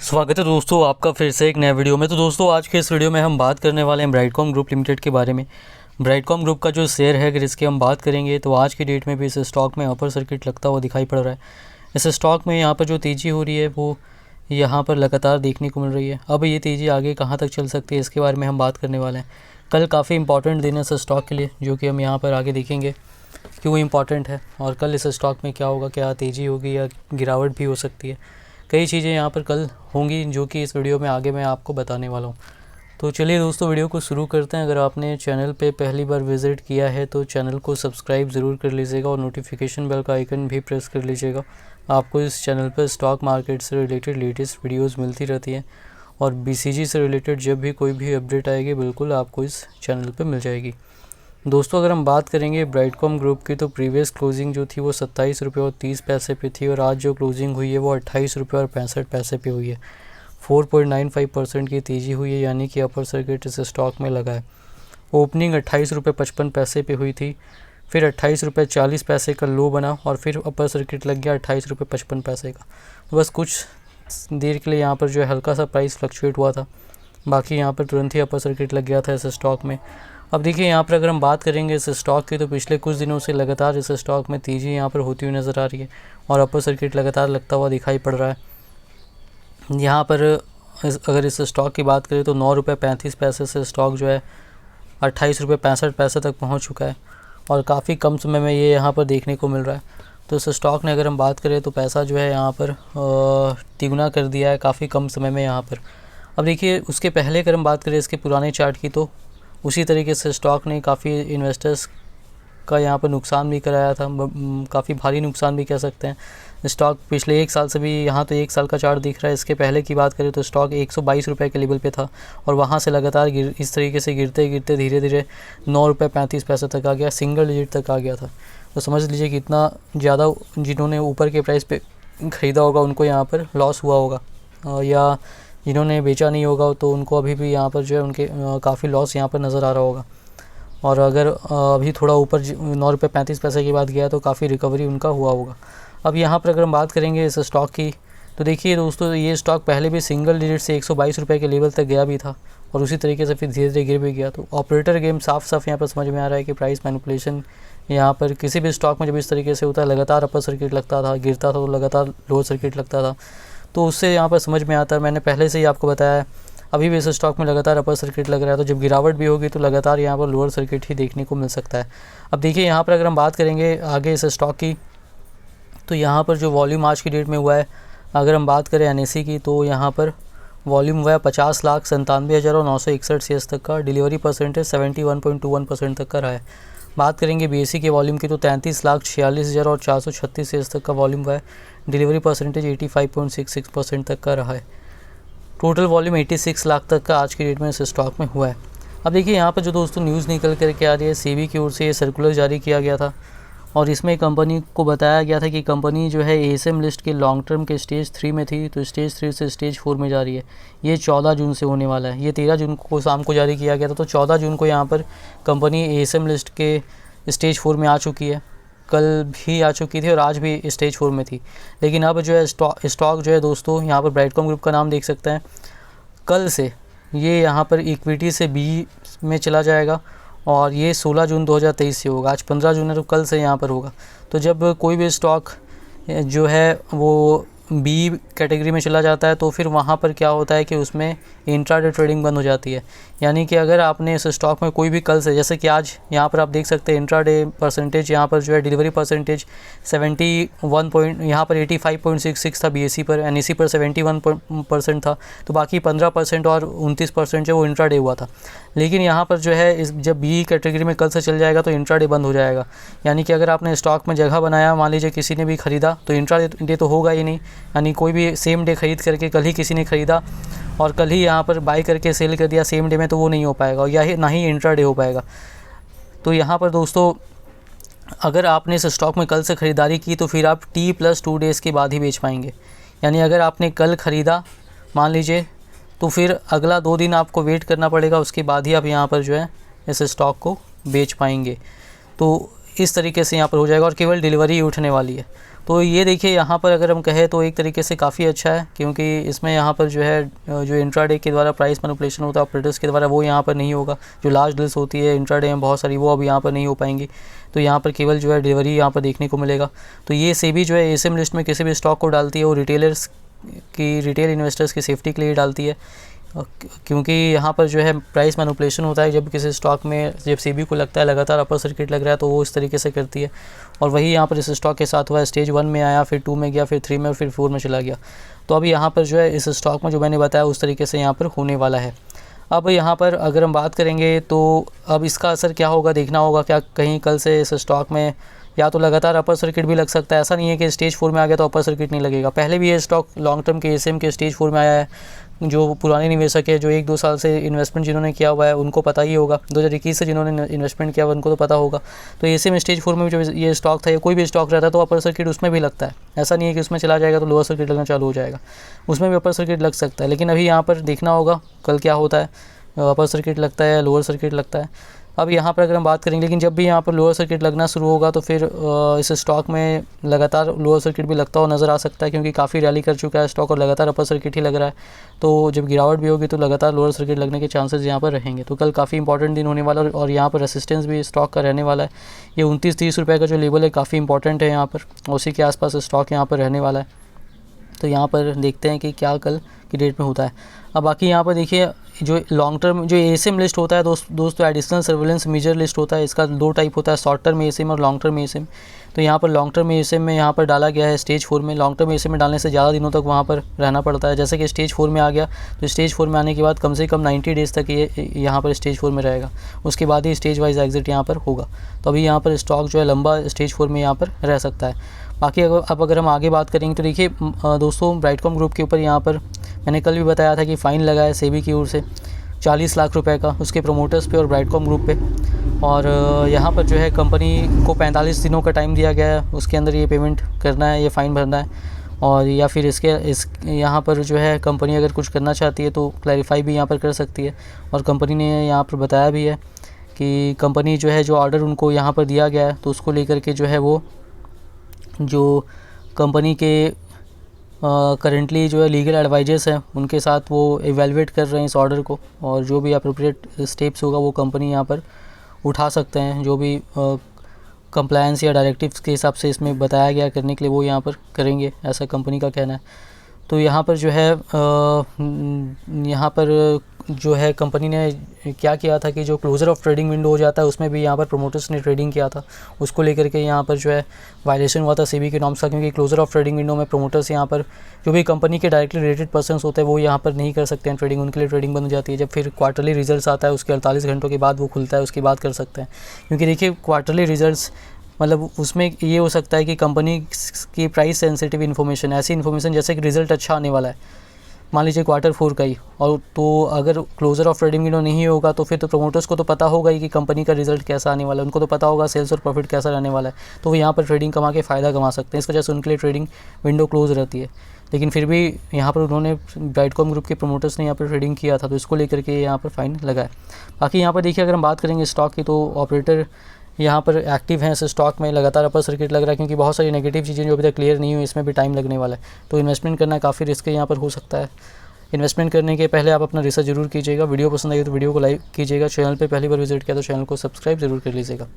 स्वागत है दोस्तों आपका फिर से एक नए वीडियो में। तो दोस्तों आज के इस वीडियो में हम बात करने वाले हैं ब्राइटकॉम ग्रुप लिमिटेड के बारे में। ब्राइटकॉम ग्रुप का जो शेयर है अगर इसकी हम बात करेंगे तो आज की डेट में भी इस स्टॉक में अपर सर्किट लगता हुआ दिखाई पड़ रहा है। इस स्टॉक में यहाँ पर जो तेज़ी हो रही है वो यहाँ पर लगातार देखने को मिल रही है। अब ये तेज़ी आगे कहाँ तक चल सकती है इसके बारे में हम बात करने वाले हैं। कल काफ़ी इंपॉर्टेंट दिन है इस स्टॉक के लिए, जो कि हम यहाँ पर आगे देखेंगे क्यों इम्पॉर्टेंट है और कल इस स्टॉक में क्या होगा, क्या तेज़ी होगी या गिरावट भी हो सकती है। कई चीज़ें यहाँ पर कल होंगी जो कि इस वीडियो में आगे मैं आपको बताने वाला हूँ। तो चलिए दोस्तों वीडियो को शुरू करते हैं। अगर आपने चैनल पे पहली बार विज़िट किया है तो चैनल को सब्सक्राइब ज़रूर कर लीजिएगा और नोटिफिकेशन बेल का आइकन भी प्रेस कर लीजिएगा। आपको इस चैनल पर स्टॉक मार्केट से रिलेटेड लेटेस्ट वीडियोस मिलती रहती हैं और BCG से रिलेटेड जब भी कोई भी अपडेट आएगी बिल्कुल आपको इस चैनल पर मिल जाएगी। दोस्तों अगर हम बात करेंगे ब्राइटकॉम ग्रुप की तो प्रीवियस क्लोजिंग जो थी वो 27 रुपये और 30 पैसे पे थी और आज जो क्लोजिंग हुई है वो 28 रुपये और 65 पैसे पे हुई है। 4.95% की तेज़ी हुई है, यानी कि अपर सर्किट इस स्टॉक में लगा है। ओपनिंग 28 रुपये 55 पैसे पे हुई थी, फिर 28 रुपये 40 पैसे का लो बना और फिर अपर सर्किट लग गया 28 रुपये 55 पैसे का। बस कुछ देर के लिए यहाँ पर जो है हल्का सा प्राइस फ्लक्चुएट हुआ था, बाकी यहाँ पर तुरंत ही अपर सर्किट लग गया था इस स्टॉक में। अब देखिए यहाँ पर अगर हम बात करेंगे इस स्टॉक की तो पिछले कुछ दिनों से लगातार इस स्टॉक में तेज़ी यहाँ पर होती हुई नज़र आ रही है और अपर सर्किट लगातार लगता हुआ दिखाई पड़ रहा है। यहाँ पर अगर इस स्टॉक की बात करें तो 9 रुपये 35 पैसे से स्टॉक जो है 28 रुपये 65 पैसे तक पहुँच चुका है और काफ़ी कम समय में ये यहाँ पर देखने को मिल रहा है। तो इस स्टॉक ने अगर हम बात करें तो पैसा जो है यहाँ पर तिगुना कर दिया है काफ़ी कम समय में यहाँ पर। अब देखिए उसके पहले अगर हम बात करें इसके पुराने चार्ट की तो उसी तरीके से स्टॉक ने काफ़ी इन्वेस्टर्स का यहाँ पर नुकसान भी कराया था, काफ़ी भारी नुकसान भी कह सकते हैं। स्टॉक पिछले एक साल से भी, यहाँ तो एक साल का चार्ट दिख रहा है, इसके पहले की बात करें तो स्टॉक 122 रुपये के लेवल पे था और वहाँ से लगातार इस तरीके से गिरते गिरते धीरे धीरे 9 रुपये 35 पैसे तक आ गया, सिंगल डिजिट तक आ गया था। तो समझ लीजिए कि इतना ज़्यादा जिन्होंने ऊपर के प्राइस पे ख़रीदा होगा उनको यहाँ पर लॉस हुआ होगा या जिन्होंने बेचा नहीं होगा तो उनको अभी भी यहाँ पर जो है उनके काफ़ी लॉस यहाँ पर नज़र आ रहा होगा। और अगर अभी थोड़ा ऊपर 9 रुपये 35 पैसे की बात गया तो काफ़ी रिकवरी उनका हुआ होगा। अब यहाँ पर अगर हम बात करेंगे इस स्टॉक की तो देखिए दोस्तों ये स्टॉक पहले भी सिंगल डिजिट से 122 रुपये के लेवल तक गया भी था और उसी तरीके से फिर धीरे धीरे गिर भी गया। तो ऑपरेटर गेम साफ यहाँ पर समझ में आ रहा है कि प्राइस मैनिपुलेशन यहाँ पर किसी भी स्टॉक में जब इस तरीके से होता है, लगातार अपर सर्किट लगता था, गिरता था तो लगातार लोअर सर्किट लगता था, तो उससे यहाँ पर समझ में आता है। मैंने पहले से ही आपको बताया है अभी भी इस स्टॉक में लगातार अपर सर्किट लग रहा है, तो जब गिरावट भी होगी तो लगातार यहाँ पर लोअर सर्किट ही देखने को मिल सकता है। अब देखिए यहाँ पर अगर हम बात करेंगे आगे इस स्टॉक की तो यहाँ पर जो वॉल्यूम आज की डेट में हुआ है, अगर हम बात करें NSE की तो यहाँ पर वॉल्यूम हुआ है 50,97,961 शेयर्स तक का। डिलीवरी परसेंटेज 71.21% तक का रहा है। बात करेंगे BSE के वॉल्यूम की तो 33,46,436 शेयर्स तक का वॉल्यूम हुआ है। डिलीवरी परसेंटेज 85.66% तक का रहा है। टोटल वॉल्यूम 86 लाख तक का आज की डेट में इस स्टॉक में हुआ है। अब देखिए यहाँ पर जो दोस्तों न्यूज़ निकल कर के आ रही है, SEBI की ओर से ये सर्कुलर जारी किया गया था और इसमें कंपनी को बताया गया था कि कंपनी जो है ASM लिस्ट के लॉन्ग टर्म के स्टेज 3 में थी, तो स्टेज 3 से स्टेज 4 में जा रही है। ये 14 जून से होने वाला है। ये 13 जून को शाम को जारी किया गया था, तो 14 जून को यहाँ पर कंपनी ASM लिस्ट के स्टेज 4 में आ चुकी है। कल भी आ चुकी थी और आज भी स्टेज 4 में थी। लेकिन अब जो है स्टॉक जो है दोस्तों यहाँ पर ब्राइटकॉम ग्रुप का नाम देख सकते हैं, कल से ये यहाँ पर इक्विटी से B में चला जाएगा और ये 16 जून 2023 से होगा। आज 15 जून है तो कल से यहाँ पर होगा। तो जब कोई भी स्टॉक जो है वो B कैटेगरी में चला जाता है तो फिर वहाँ पर क्या होता है कि उसमें इंट्राडे ट्रेडिंग बंद हो जाती है। यानी कि अगर आपने इस स्टॉक में कोई भी कल से, जैसे कि आज यहाँ पर आप देख सकते हैं इंट्राडे परसेंटेज यहाँ पर जो है डिलीवरी परसेंटेज 71 पॉइंट यहाँ पर 85.66 था BSE पर, NSE पर 71% था, तो बाकी 15% और 29% जो वो इंट्राडे हुआ था। लेकिन यहाँ पर जो है जब B कैटेगरी में कल से चल जाएगा तो इंट्राडे बंद हो जाएगा। यानी कि अगर आपने स्टॉक में जगह बनाया, मान लीजिए किसी ने भी ख़रीदा तो इंट्राडे तो होगा ही नहीं। यानी कोई भी सेम डे ख़रीद करके कल ही किसी ने ख़रीदा और कल ही यहाँ पर बाई करके सेल कर दिया सेम डे में, तो वो नहीं हो पाएगा या ना ही इंट्राडे हो पाएगा। तो यहाँ पर दोस्तों अगर आपने इस स्टॉक में कल से ख़रीदारी की तो फिर आप T+2 डेज़ के बाद ही बेच पाएंगे। यानी अगर आपने कल ख़रीदा मान लीजिए तो फिर अगला 2 दिन आपको वेट करना पड़ेगा, उसके बाद ही आप यहाँ पर जो है इस स्टॉक को बेच पाएंगे। तो इस तरीके से यहाँ पर हो जाएगा और केवल डिलीवरी ही उठने वाली है। तो ये देखिए यहाँ पर अगर हम कहें तो एक तरीके से काफ़ी अच्छा है, क्योंकि इसमें यहाँ पर जो है जो इंट्राडे के द्वारा प्राइस मैनिपुलेशन होता है ऑपरेटर्स के द्वारा, वो यहाँ पर नहीं होगा। जो लार्ज डील्स होती है इंट्राडे में बहुत सारी, वो अब यहाँ पर नहीं हो पाएंगी। तो यहाँ पर केवल जो है डिलीवरी यहाँ पर देखने को मिलेगा। तो ये सेबी जो है एसएम लिस्ट में किसी भी स्टॉक को डालती है वो रिटेलर्स की, रिटेल इन्वेस्टर्स की सेफ्टी के लिए डालती है, क्योंकि यहाँ पर जो है प्राइस मैनिपुलेशन होता है। जब किसी स्टॉक में जब सेबी को लगता है लगातार अपर सर्किट लग रहा है तो वो इस तरीके से करती है। और वही यहाँ पर इस स्टॉक के साथ हुआ, स्टेज 1 में आया, फिर 2 में गया, फिर 3 में और फिर 4 में चला गया। तो अब यहाँ पर जो है इस स्टॉक में जो मैंने बताया उस तरीके से यहाँ पर होने वाला है। अब यहाँ पर अगर हम बात करेंगे तो अब इसका असर क्या होगा देखना होगा। क्या कहीं कल से इस स्टॉक में या तो लगातार अपर सर्किट भी लग सकता है, ऐसा नहीं है कि स्टेज 4 में आ गया तो अपर सर्किट नहीं लगेगा। पहले भी ये स्टॉक लॉन्ग टर्म के एसएम के स्टेज 4 में आया है। जो पुराने निवेशक है, जो 1-2 साल से इन्वेस्टमेंट जिन्होंने किया हुआ है उनको पता ही होगा, 2021 से जिन्होंने इन्वेस्टमेंट किया हुआ उनको तो पता होगा। तो एसएम स्टेज 4 में भी जो ये स्टॉक था, कोई भी स्टॉक रहता है तो अपर सर्किट उसमें भी लगता है। ऐसा नहीं है कि उसमें चला जाएगा तो लोअर सर्किट लगना चालू हो जाएगा, उसमें भी अपर सर्किट लग सकता है। लेकिन अभी यहाँ पर देखना होगा कल क्या होता है, अपर सर्किट लगता है या लोअर सर्किट लगता है। अब यहाँ पर अगर हम बात करेंगे, लेकिन जब भी यहाँ पर लोअर सर्किट लगना शुरू होगा तो फिर इस स्टॉक में लगातार लोअर सर्किट भी लगता हुआ नज़र आ सकता है, क्योंकि काफ़ी रैली कर चुका है स्टॉक और लगातार अपर सर्किट ही लग रहा है। तो जब गिरावट भी होगी तो लगातार लोअर सर्किट लगने के चांसेस यहाँ पर रहेंगे। तो कल काफ़ी इंपॉर्टेंट दिन होने वाला है और यहाँ पर रेसिस्टेंस भी स्टॉक का रहने वाला है। ये 29-30 रुपये का जो लेवल है काफ़ी इंपॉर्टेंट है यहाँ पर, उसी के आसपास स्टॉक यहाँ पर रहने वाला है। तो यहाँ पर देखते हैं कि क्या कल की डेट में होता है। अब बाकी यहाँ पर देखिए जो लॉन्ग टर्म जो एसएम लिस्ट होता है दोस्तों एडिशनल सर्विलेंस मेजर लिस्ट होता है। इसका 2 टाइप होता है, शॉर्ट टर्म एसएम और लॉन्ग टर्म एसएम। तो यहाँ पर लॉन्ग टर्म एसएम में यहाँ पर डाला गया है स्टेज 4 में। लॉन्ग टर्म एसएम में डालने से ज़्यादा दिनों तक वहाँ पर रहना पड़ता है। जैसे कि स्टेज 4 में आ गया तो स्टेज 4 में आने के बाद कम से कम 90 डेज़ तक ये यहाँ पर स्टेज 4 में रहेगा, उसके बाद ही स्टेज वाइज एग्जिट यहाँ पर होगा। तो अभी यहाँ पर स्टॉक जो है लंबा स्टेज 4 में यहाँ पर रह सकता है। बाकी अब अगर हम आगे बात करेंगे तो देखिए दोस्तों ब्राइटकॉम ग्रुप के ऊपर यहाँ पर मैंने कल भी बताया था कि फ़ाइन लगा है सेबी की ओर से 40 लाख रुपए का उसके प्रमोटर्स पे और ब्राइटकॉम ग्रुप पे। और यहाँ पर जो है कंपनी को 45 दिनों का टाइम दिया गया है, उसके अंदर ये पेमेंट करना है, ये फ़ाइन भरना है। और या फिर यहाँ पर जो है कंपनी अगर कुछ करना चाहती है तो क्लैरिफाई भी यहाँ पर कर सकती है। और कंपनी ने यहाँ पर बताया भी है कि कंपनी जो है जो ऑर्डर उनको यहाँ पर दिया गया है तो उसको लेकर के जो है वो जो कंपनी के करेंटली जो है लीगल एडवाइजर्स हैं उनके साथ वो एवेलुएट कर रहे हैं इस ऑर्डर को, और जो भी अप्रोप्रिएट स्टेप्स होगा वो कंपनी यहाँ पर उठा सकते हैं। जो भी कंप्लायंस या डायरेक्टिव्स के हिसाब से इसमें बताया गया करने के लिए वो यहाँ पर करेंगे, ऐसा कंपनी का कहना है। तो यहाँ पर जो है यहाँ पर जो है कंपनी ने क्या किया था कि जो क्लोज़र ऑफ ट्रेडिंग विंडो हो जाता है उसमें भी यहाँ पर प्रोमोटर्स ने ट्रेडिंग किया था, उसको लेकर के यहाँ पर जो है वायलेशन हुआ था सेबी के नॉर्म्स का। क्योंकि क्लोज़र ऑफ ट्रेडिंग विंडो में प्रोमोटर्स यहाँ पर जो भी कंपनी के डायरेक्टली रिलेटेड पर्सन्स होते हैं वो यहाँ पर नहीं कर सकते हैं ट्रेडिंग, उनके लिए ट्रेडिंग बंद हो जाती है। जब फिर क्वार्टरली रिजल्ट्स आता है उसके 48 घंटों के बाद वो खुलता है, उसके बाद कर सकते हैं। क्योंकि देखिए क्वार्टरली रिजल्ट्स मतलब उसमें ये हो सकता है कि कंपनी की प्राइस सेंसिटिव इन्फॉर्मेशन, ऐसी इन्फॉर्मेशन जैसे कि रिज़ल्ट अच्छा आने वाला है, मान लीजिए Q4 का ही, और तो अगर क्लोजर ऑफ ट्रेडिंग विंडो नहीं होगा तो फिर तो प्रमोटर्स को तो पता होगा ही कि कंपनी का रिजल्ट कैसा आने वाला है, उनको तो पता होगा सेल्स और प्रॉफिट कैसा रहने वाला है। तो वो यहाँ पर ट्रेडिंग कमा के फ़ायदा कमा सकते हैं, इस वजह से उनके लिए ट्रेडिंग विंडो क्लोज रहती है। लेकिन फिर भी यहाँ पर उन्होंने ब्राइटकॉम ग्रुप के प्रमोटर्स ने यहाँ पर ट्रेडिंग किया था तो इसको लेकर के यहाँ पर फ़ाइन लगा है। बाकी यहाँ पर देखिए अगर हम बात करेंगे स्टॉक की तो ऑपरेटर यहाँ पर एक्टिव हैं इस स्टॉक में, लगातार अपर सर्किट लग रहा है क्योंकि बहुत सारी नेगेटिव चीज़ें जो अभी तक क्लियर नहीं हुई, इसमें भी टाइम लगने वाला है। तो इन्वेस्टमेंट करना काफ़ी रिस्की यहाँ पर हो सकता है। इन्वेस्टमेंट करने के पहले आप अपना रिसर्च जरूर कीजिएगा। वीडियो पसंद आई तो वीडियो को लाइक कीजिएगा। चैनल पे पहली बार विजिट किया तो चैनल को सब्सक्राइब जरूर कर लीजिएगा।